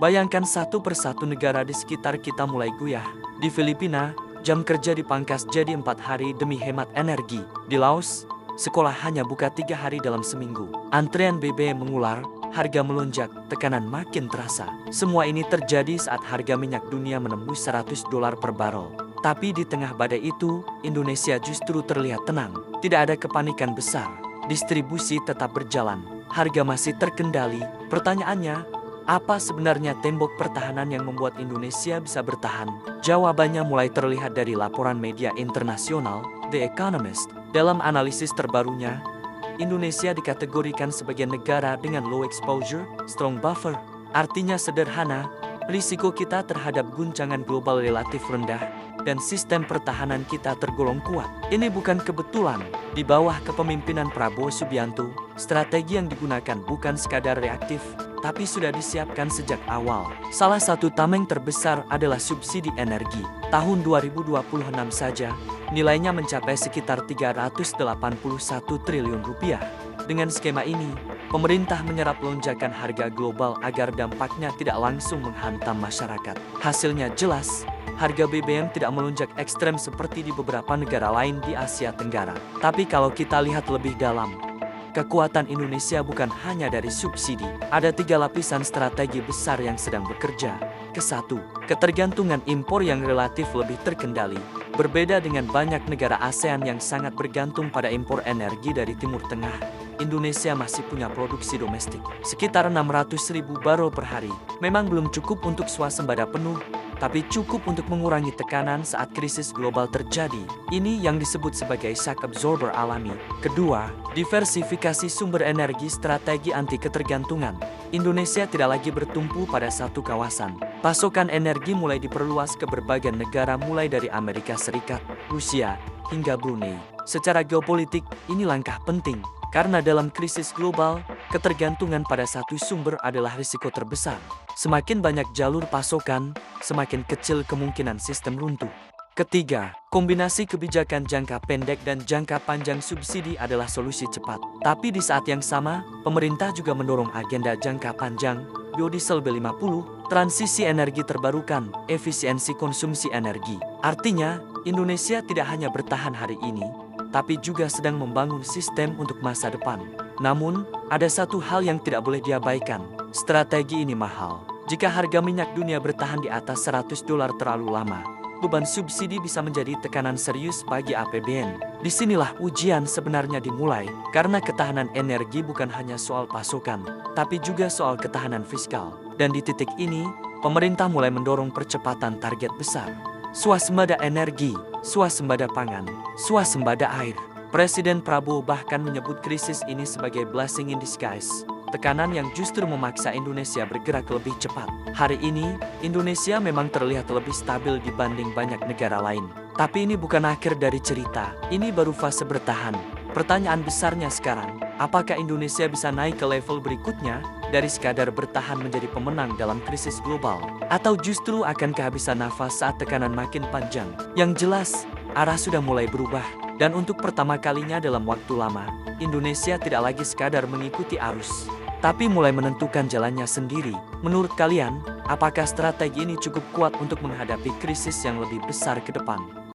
Bayangkan satu persatu negara di sekitar kita mulai goyah. Di Filipina, jam kerja dipangkas jadi 4 hari demi hemat energi. Di Laos, sekolah hanya buka 3 hari dalam seminggu. Antrean BBM mengular, harga melonjak, tekanan makin terasa. Semua ini terjadi saat harga minyak dunia menembus $100 per barel. Tapi di tengah badai itu, Indonesia justru terlihat tenang. Tidak ada kepanikan besar. Distribusi tetap berjalan. Harga masih terkendali. Pertanyaannya, apa sebenarnya tembok pertahanan yang membuat Indonesia bisa bertahan? Jawabannya mulai terlihat dari laporan media internasional, The Economist. Dalam analisis terbarunya, Indonesia dikategorikan sebagai negara dengan low exposure, strong buffer. Artinya sederhana, risiko kita terhadap guncangan global relatif rendah, dan sistem pertahanan kita tergolong kuat. Ini bukan kebetulan. Di bawah kepemimpinan Prabowo Subianto, strategi yang digunakan bukan sekadar reaktif, tapi sudah disiapkan sejak awal. Salah satu tameng terbesar adalah subsidi energi. Tahun 2026 saja, nilainya mencapai sekitar 381 triliun rupiah. Dengan skema ini, pemerintah menyerap lonjakan harga global agar dampaknya tidak langsung menghantam masyarakat. Hasilnya jelas, harga BBM tidak melonjak ekstrem seperti di beberapa negara lain di Asia Tenggara. Tapi kalau kita lihat lebih dalam, kekuatan Indonesia bukan hanya dari subsidi. Ada 3 lapisan strategi besar yang sedang bekerja. Ke-1, ketergantungan impor yang relatif lebih terkendali. Berbeda dengan banyak negara ASEAN yang sangat bergantung pada impor energi dari Timur Tengah, Indonesia masih punya produksi domestik, sekitar 600.000 barel per hari. Memang belum cukup untuk swasembada penuh, tapi cukup untuk mengurangi tekanan saat krisis global terjadi. Ini yang disebut sebagai shock absorber alami. Kedua, diversifikasi sumber energi, strategi anti ketergantungan. Indonesia tidak lagi bertumpu pada satu kawasan. Pasokan energi mulai diperluas ke berbagai negara mulai dari Amerika Serikat, Rusia, hingga Brunei. Secara geopolitik, ini langkah penting. Karena dalam krisis global, ketergantungan pada satu sumber adalah risiko terbesar. Semakin banyak jalur pasokan, semakin kecil kemungkinan sistem runtuh. Ketiga, kombinasi kebijakan jangka pendek dan jangka panjang. Subsidi adalah solusi cepat. Tapi di saat yang sama, pemerintah juga mendorong agenda jangka panjang, biodiesel B50, transisi energi terbarukan, efisiensi konsumsi energi. Artinya, Indonesia tidak hanya bertahan hari ini, tapi juga sedang membangun sistem untuk masa depan. Namun, ada satu hal yang tidak boleh diabaikan. Strategi ini mahal. Jika harga minyak dunia bertahan di atas $100 terlalu lama, beban subsidi bisa menjadi tekanan serius bagi APBN. Disinilah ujian sebenarnya dimulai, karena ketahanan energi bukan hanya soal pasokan, tapi juga soal ketahanan fiskal. Dan di titik ini, pemerintah mulai mendorong percepatan target besar. Swasembada energi, swasembada pangan, swasembada air. Presiden Prabowo bahkan menyebut krisis ini sebagai blessing in disguise. Tekanan yang justru memaksa Indonesia bergerak lebih cepat. Hari ini, Indonesia memang terlihat lebih stabil dibanding banyak negara lain. Tapi ini bukan akhir dari cerita, ini baru fase bertahan. Pertanyaan besarnya sekarang, apakah Indonesia bisa naik ke level berikutnya? Dari sekadar bertahan menjadi pemenang dalam krisis global, atau justru akan kehabisan nafas saat tekanan makin panjang? Yang jelas, arah sudah mulai berubah, dan untuk pertama kalinya dalam waktu lama, Indonesia tidak lagi sekadar mengikuti arus, tapi mulai menentukan jalannya sendiri. Menurut kalian, apakah strategi ini cukup kuat untuk menghadapi krisis yang lebih besar ke depan?